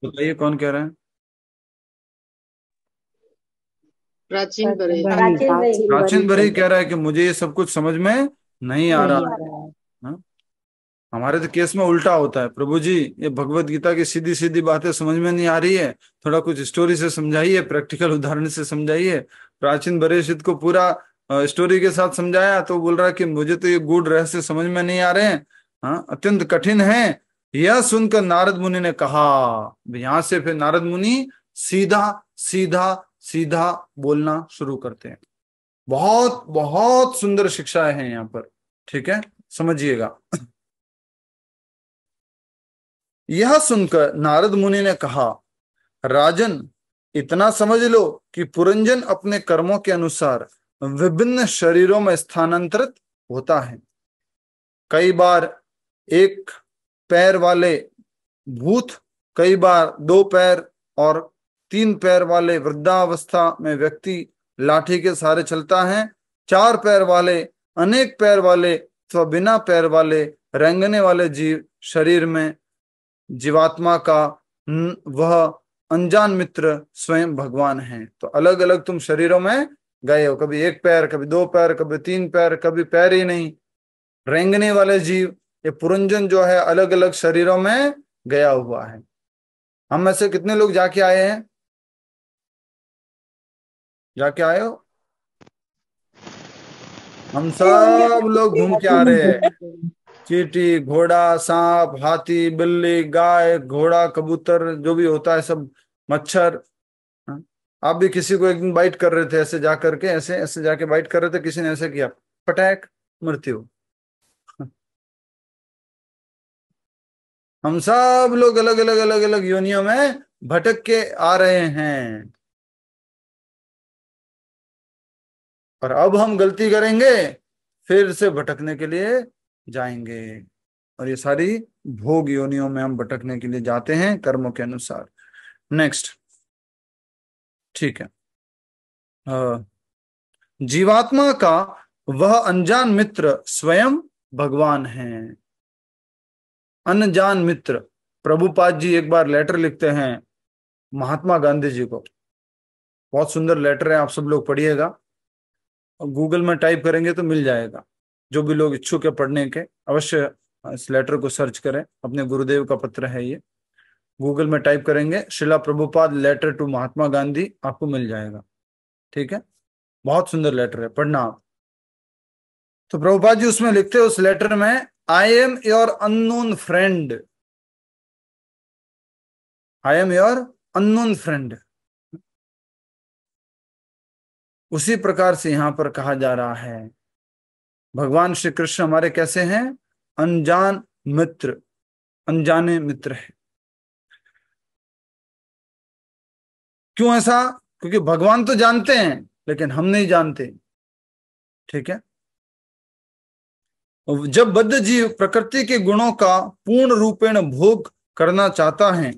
बताइए कौन कह रहे हैं? प्राचीन परे। प्राचीन वही प्राचीन भरी कह रहा है कि मुझे ये सब कुछ समझ में नहीं आ नहीं रहा आ है। रहा है। हाँ? हमारे तो केस में उल्टा होता है, प्रभु जी ये भगवत गीता की सीधी सीधी बातें समझ में नहीं आ रही है, थोड़ा कुछ स्टोरी से समझाइए, प्रैक्टिकल उदाहरण से समझाइए। प्राचीन बरेशित को पूरा स्टोरी के साथ समझाया तो बोल रहा है कि मुझे तो ये गूढ़ रहस्य समझ में नहीं आ रहे हैं। हाँ, अत्यंत कठिन है। यह सुनकर नारद मुनि ने कहा, यहां से फिर नारद मुनि सीधा सीधा सीधा बोलना शुरू करते हैं। बहुत बहुत सुंदर शिक्षाएं हैं यहाँ पर, ठीक है, समझिएगा। यह सुनकर नारद मुनि ने कहा, राजन, इतना समझ लो कि पुरंजन अपने कर्मों के अनुसार विभिन्न शरीरों में स्थानांतरित होता है। कई बार एक पैर वाले भूत, कई बार दो पैर और तीन पैर वाले वृद्धावस्था में व्यक्ति लाठी के सहारे चलता है। चार पैर वाले, अनेक पैर वाले अथवा बिना पैर वाले रेंगने वाले जीव शरीर में जीवात्मा का वह अनजान मित्र स्वयं भगवान है। तो अलग अलग तुम शरीरों में गए हो, कभी एक पैर, कभी दो पैर, कभी तीन पैर, कभी पैर ही नहीं। रेंगने वाले जीव, ये पुरंजन जो है अलग अलग शरीरों में गया हुआ है। हम में से कितने लोग जाके आए हैं? जाके आए हो? हम सब लोग घूम के आ रहे हैं। चींटी, घोड़ा, सांप, हाथी, बिल्ली, गाय, घोड़ा, कबूतर, जो भी होता है सब, मच्छर। हाँ? आप भी किसी को एक दिन बाइट कर रहे थे, ऐसे जा करके, ऐसे ऐसे जाके बाइट कर रहे थे, किसी ने ऐसे किया, पटैक, मृत्यु। हम सब लोग अलग अलग अलग अलग योनियों में भटक के आ रहे हैं, और अब हम गलती करेंगे, फिर से भटकने के लिए जाएंगे। और ये सारी भोग योनियों में हम भटकने के लिए जाते हैं कर्मों के अनुसार। नेक्स्ट, ठीक है। जीवात्मा का वह अनजान मित्र स्वयं भगवान है। अनजान मित्र, प्रभुपाद जी एक बार लेटर लिखते हैं महात्मा गांधी जी को, बहुत सुंदर लेटर है, आप सब लोग पढ़िएगा, गूगल में टाइप करेंगे तो मिल जाएगा। जो भी लोग इच्छुक है पढ़ने के, अवश्य इस लेटर को सर्च करें, अपने गुरुदेव का पत्र है ये। गूगल में टाइप करेंगे शिला प्रभुपाद लेटर टू महात्मा गांधी, आपको मिल जाएगा, ठीक है। बहुत सुंदर लेटर है, पढ़ना आप। तो प्रभुपाद जी उसमें लिखते हैं उस लेटर में, I am your unknown friend, I am your unknown friend. उसी प्रकार से यहां पर कहा जा रहा है, भगवान श्री कृष्ण हमारे कैसे हैं? अनजान मित्र, अनजाने मित्र है। क्यों ऐसा? क्योंकि भगवान तो जानते हैं लेकिन हम नहीं जानते, ठीक है। जब बद्ध जीव प्रकृति के गुणों का पूर्ण रूपेण भोग करना चाहता है,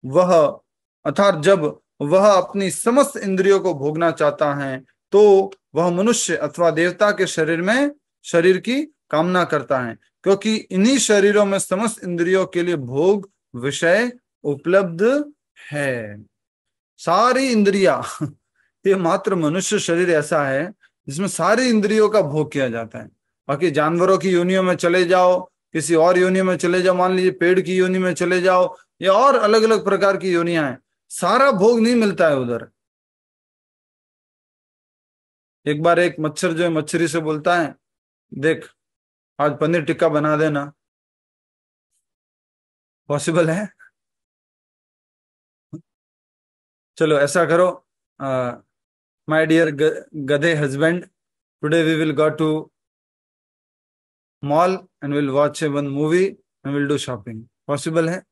वह अर्थात जब वह अपनी समस्त इंद्रियों को भोगना चाहता है, तो वह मनुष्य अथवा देवता के शरीर में, शरीर की कामना करता है, क्योंकि इन्हीं शरीरों में समस्त इंद्रियों के लिए भोग विषय उपलब्ध है। सारी इंद्रिया ये मात्र मनुष्य शरीर ऐसा है जिसमें सारी इंद्रियों का भोग किया जाता है। बाकी जानवरों की योनियों में चले जाओ, किसी और योनि में चले जाओ, मान लीजिए पेड़ की योनि में चले जाओ, या और अलग अलग प्रकार की योनियां हैं, सारा भोग नहीं मिलता है उधर। एक बार एक मच्छर जो है मच्छरी से बोलता है, देख आज पनीर टिक्का बना देना, पॉसिबल है? चलो ऐसा करो, माय डियर गधे husband, today we will go to mall and will watch a one movie and will do shopping, possible है?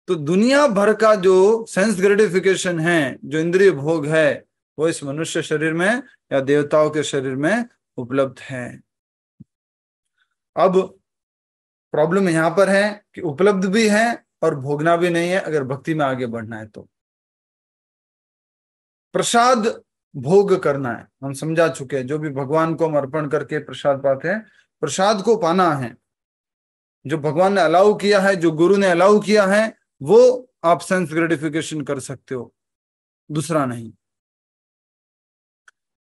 तो दुनिया भर का जो सेंस ग्रेटिफिकेशन है, जो इंद्रिय भोग है, वो इस मनुष्य शरीर में या देवताओं के शरीर में उपलब्ध है। अब प्रॉब्लम यहां पर है कि उपलब्ध भी है और भोगना भी नहीं है, अगर भक्ति में आगे बढ़ना है तो। प्रसाद भोग करना है, हम समझा चुके हैं, जो भी भगवान को हम अर्पण करके प्रसाद पाते हैं, प्रसाद को पाना है। जो भगवान ने अलाउ किया है, जो गुरु ने अलाउ किया है, वो आप सेंस ग्रेटिफिकेशन कर सकते हो, दूसरा नहीं।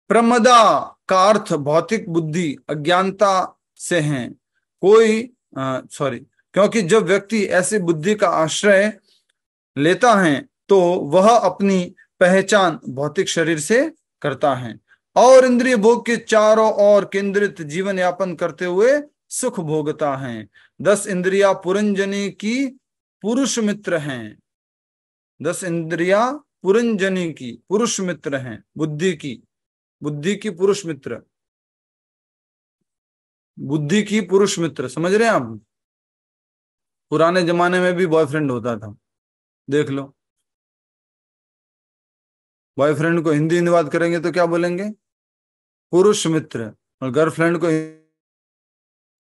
प्रमदा का अर्थ भौतिक बुद्धि अज्ञानता से है, कोई सॉरी, क्योंकि जब व्यक्ति ऐसी बुद्धि का आश्रय लेता है तो वह अपनी पहचान भौतिक शरीर से करता है और इंद्रिय भोग के चारों ओर केंद्रित जीवन यापन करते हुए सुख भोगता है। 10 इंद्रिया पुरंजनी की पुरुष मित्र हैं। 10 इंद्रिया पुरंजनी की पुरुष मित्र हैं, बुद्धि की पुरुष मित्र, बुद्धि की पुरुष मित्र, समझ रहे हैं आप? पुराने जमाने में भी बॉयफ्रेंड होता था, देख लो। बॉयफ्रेंड को हिंदी अनुवाद करेंगे तो क्या बोलेंगे? पुरुष मित्र। और गर्लफ्रेंड को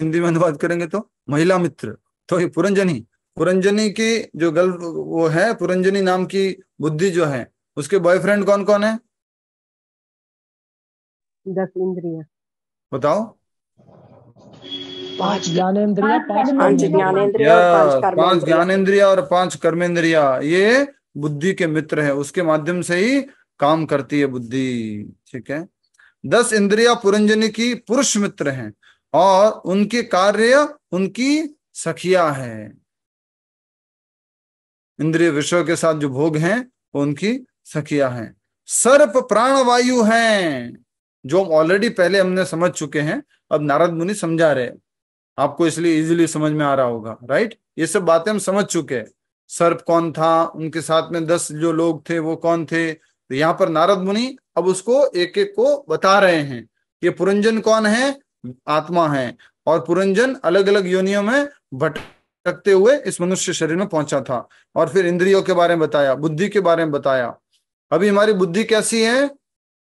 हिंदी में अनुवाद करेंगे तो महिला मित्र। तो ये पुरंजनी, पुरंजनी की जो गर्ल वो है, पुरंजनी नाम की बुद्धि जो है, उसके बॉयफ्रेंड कौन कौन है? 10 इंद्रियां। बताओ। 5 ज्ञानेंद्रिया, 5 5 ज्ञानेंद्रिय और 5 5 कर्मेंद्रिय। ज्ञानेंद्रिया और 5 कर्मेंद्रिया, ये बुद्धि के मित्र है, उसके माध्यम से ही काम करती है बुद्धि। ठीक है। 10 इंद्रिया पुरंजनी की पुरुष मित्र हैं और उनके कार्य उनकी सखिया है। इंद्रिय विषयों के साथ जो भोग हैं वो उनकी सखिया हैं। सर्प प्राणवायु हैं, जो ऑलरेडी पहले हमने समझ चुके हैं, अब नारद मुनि समझा रहे, आपको इसलिए इजीली समझ में आ रहा होगा, राइट? ये सब बातें हम समझ चुके हैं। सर्प कौन था, उनके साथ में 10 जो लोग थे वो कौन थे, तो यहाँ पर नारद मुनि अब उसको एक एक को बता रहे हैं। ये पुरंजन कौन है? आत्मा है, और पुरंजन अलग अलग योनियों में भटकते हुए इस मनुष्य शरीर में पहुंचा था। और फिर इंद्रियों के बारे में बताया, बुद्धि के बारे में बताया। अभी हमारी बुद्धि कैसी है?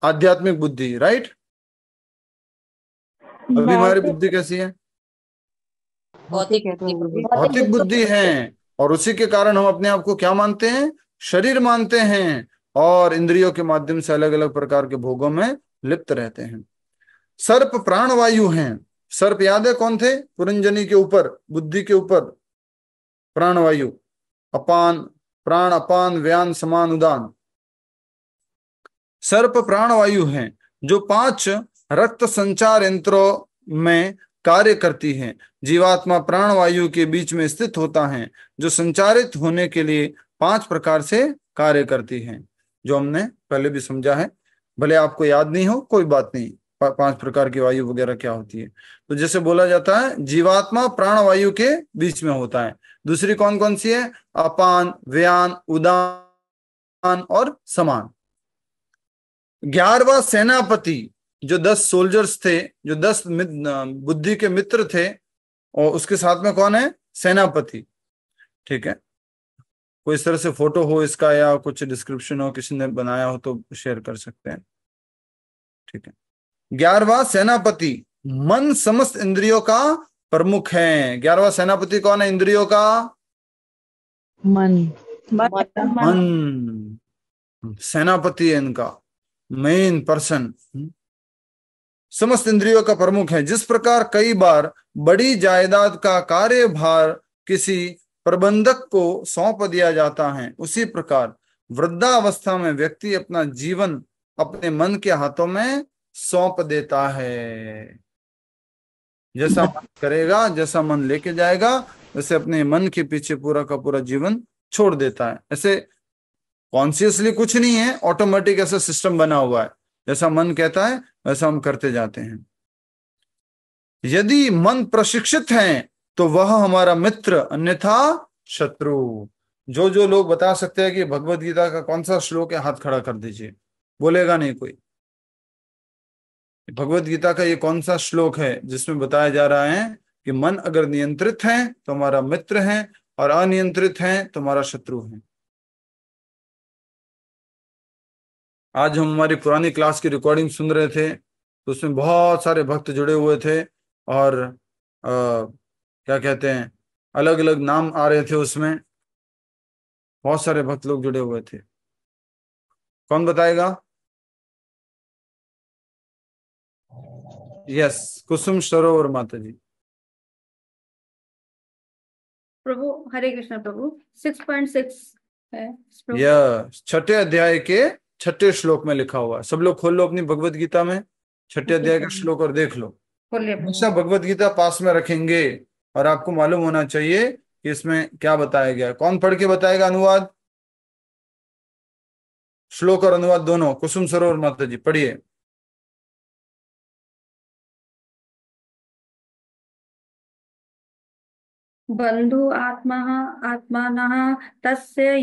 आध्यात्मिक बुद्धि, राइट? अभी हमारी बुद्धि कैसी है? भौतिक बुद्धि। भौतिक बुद्धि है, और उसी के कारण हम अपने आप को क्या मानते हैं? शरीर मानते हैं, और इंद्रियों के माध्यम से अलग अलग प्रकार के भोगों में लिप्त रहते हैं। सर्प प्राणवायु हैं। सर्प याद है कौन थे? पुरंजनी के ऊपर, बुद्धि के ऊपर प्राणवायु, अपान, प्राण, अपान, व्यान, समान, उदान। सर्प प्राणवायु हैं जो 5 रक्त संचार यंत्रों में कार्य करती है। जीवात्मा प्राणवायु के बीच में स्थित होता है, जो संचारित होने के लिए 5 प्रकार से कार्य करती है, जो हमने पहले भी समझा है। भले आपको याद नहीं हो, कोई बात नहीं, 5 प्रकार की वायु वगैरह क्या होती है। तो जैसे बोला जाता है जीवात्मा प्राणवायु के बीच में होता है। दूसरी कौन कौन सी है? अपान, व्यान, उदान और समान। 11वां सेनापति, जो 10 सोल्जर्स थे, जो 10 बुद्धि के मित्र थे, और उसके साथ में कौन है? सेनापति। ठीक है। कोई इस तरह से फोटो हो इसका, या कुछ डिस्क्रिप्शन हो, किसी ने बनाया हो तो शेयर कर सकते हैं। ठीक है। 11वां सेनापति मन समस्त इंद्रियों का प्रमुख है। 11वां सेनापति कौन है इंद्रियों का? मन। मन सेनापति है इनका, मेन पर्सन, समस्त इंद्रियों का प्रमुख है। जिस प्रकार कई बार बड़ी जायदाद का कार्यभार किसी प्रबंधक को सौंप दिया जाता है, उसी प्रकार वृद्धावस्था में व्यक्ति अपना जीवन अपने मन के हाथों में सौंप देता है। जैसा मन करेगा, जैसा मन लेके जाएगा, वैसे अपने मन के पीछे पूरा का पूरा जीवन छोड़ देता है। ऐसे कॉन्शियसली कुछ नहीं है, ऑटोमेटिक ऐसा सिस्टम बना हुआ है, जैसा मन कहता है वैसा हम करते जाते हैं। यदि मन प्रशिक्षित है तो वह हमारा मित्र, अन्यथा शत्रु। जो जो लोग बता सकते हैं कि भगवत गीता का कौन सा श्लोक है, हाथ खड़ा कर दीजिए। बोलेगा नहीं कोई। भगवत गीता का ये कौन सा श्लोक है जिसमें बताया जा रहा है कि मन अगर नियंत्रित है तो हमारा मित्र है, और अनियंत्रित है तो हमारा शत्रु है। आज हम हमारी पुरानी क्लास की रिकॉर्डिंग सुन रहे थे, तो उसमें बहुत सारे भक्त जुड़े हुए थे, और क्या कहते हैं, अलग अलग नाम आ रहे थे उसमें, बहुत सारे भक्त लोग जुड़े हुए थे। कौन बताएगा? यस, कुसुम सरोवर माता जी। प्रभु हरे कृष्ण प्रभु 6.6 है श्लोक। यह छठे अध्याय के छठे श्लोक में लिखा हुआ है। सब लोग खोल लो अपनी भगवत गीता में छठे अध्याय का श्लोक और देख लो। बोलिए हमेशा भगवत गीता पास में रखेंगे और आपको मालूम होना चाहिए कि इसमें क्या बताया गया है। कौन पढ़ के बताएगा अनुवाद? श्लोक और अनुवाद दोनों। कुसुम सरोवर माता जी पढ़िए। बंधु आत्मानः तस्य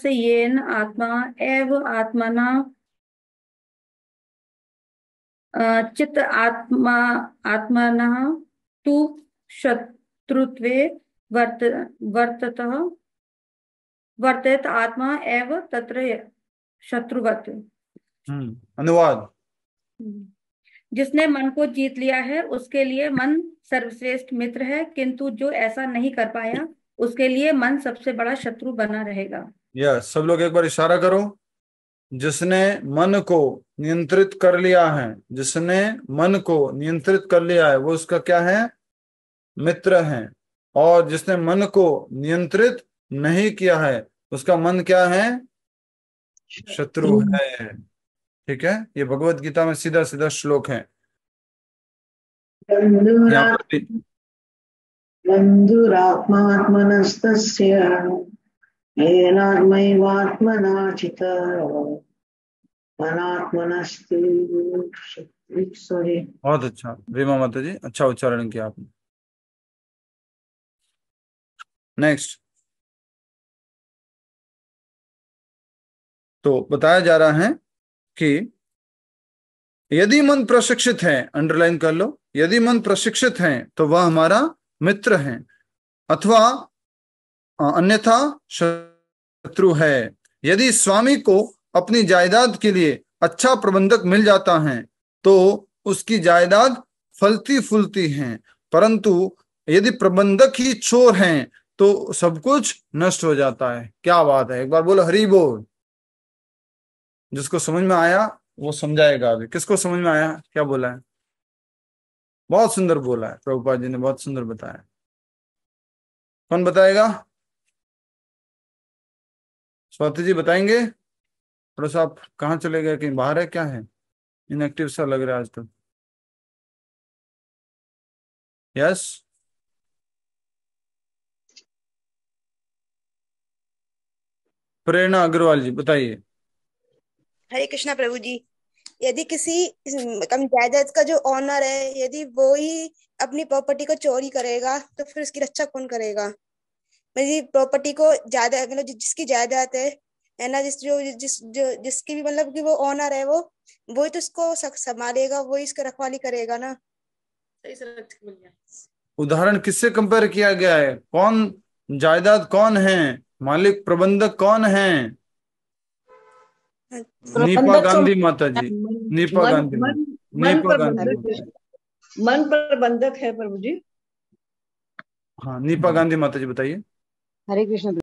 येन आत्मा एव आत्मनः चित्त आत्मनः तु शत्रुत्वे वर्तेत आत्मा एव तत्र शत्रुवत्। अनुवाद। जिसने मन को जीत लिया है उसके लिए मन सर्वश्रेष्ठ मित्र है, किंतु जो ऐसा नहीं कर पाया उसके लिए मन सबसे बड़ा शत्रु बना रहेगा। सब लोग एक बार इशारा करो। जिसने मन को नियंत्रित कर लिया है, जिसने मन को नियंत्रित कर लिया है वो उसका क्या है? मित्र है। और जिसने मन को नियंत्रित नहीं किया है उसका मन क्या है? शत्रु है। ठीक है, ये भगवत गीता में सीधा सीधा श्लोक है। यहाँ पर भी बन्धुरात्मात्मनस्तस्य येनात्मैवात्मना चिता अनात्मनस्ति सॉरी। बहुत अच्छा रीमा माता जी, अच्छा उच्चारण किया आपने। नेक्स्ट। तो बताया जा रहा है कि यदि मन प्रशिक्षित है, अंडरलाइन कर लो, यदि मन प्रशिक्षित है तो वह हमारा मित्र है, अथवा अन्यथा शत्रु है। यदि स्वामी को अपनी जायदाद के लिए अच्छा प्रबंधक मिल जाता है तो उसकी जायदाद फलती फूलती है, परंतु यदि प्रबंधक ही चोर हैं तो सब कुछ नष्ट हो जाता है। क्या बात है, एक बार बोलो हरि बोल। जिसको समझ में आया वो समझाएगा। अभी किसको समझ में आया? क्या बोला है? बहुत सुंदर बोला है, प्रभुपाद जी ने बहुत सुंदर बताया। कौन बताएगा? स्वाति जी बताएंगे। थोड़ा सा आप कहाँ चले गए, कहीं बाहर है क्या? है इनएक्टिव सा लग रहा है आज तक। यस, प्रेरणा अग्रवाल जी बताइए। हरे कृष्णा प्रभु जी। यदि किसी कम जायदाद का जो ऑनर है, यदि वो ही अपनी प्रॉपर्टी को चोरी करेगा तो फिर उसकी रक्षा कौन करेगा? मेरी प्रॉपर्टी को ज्यादा मतलब जिसकी जायदाद है ना, जिसकी भी मतलब कि वो ऑनर है, वो ही तो इसको संभालेगा, वो ही इसकी रखवाली करेगा ना। सही से उदाहरण किससे कंपेयर किया गया है? कौन जायदाद कौन है? मालिक प्रबंधक कौन है? नीपा गांधी माता जी। नीपा गांधी नीपा गांधी मन प्रबंधक है प्रभु जी। हाँ, नीपा गांधी माता जी बताइए। हरे कृष्ण।